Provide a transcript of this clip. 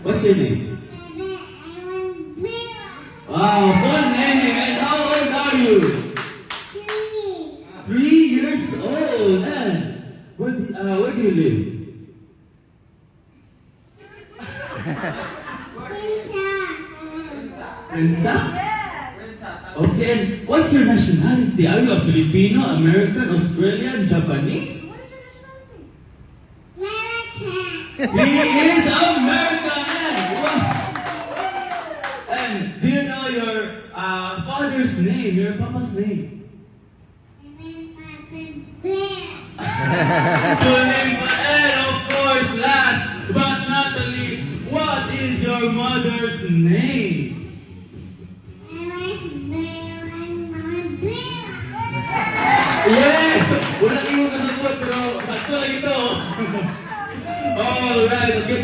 What's your name? Wow, full name. And how old are you? 3 years old. And where do you live? Prinsa? Okay, and what's your nationality? Are you a Filipino, American, Australian, Japanese? He is American! Wow. And do you know your father's name, your papa's name? Full name, and of course, last but not the least, what is your mother's name? Yes! Wala kayong kasagot, pero sakto lang ito. Alright, okay,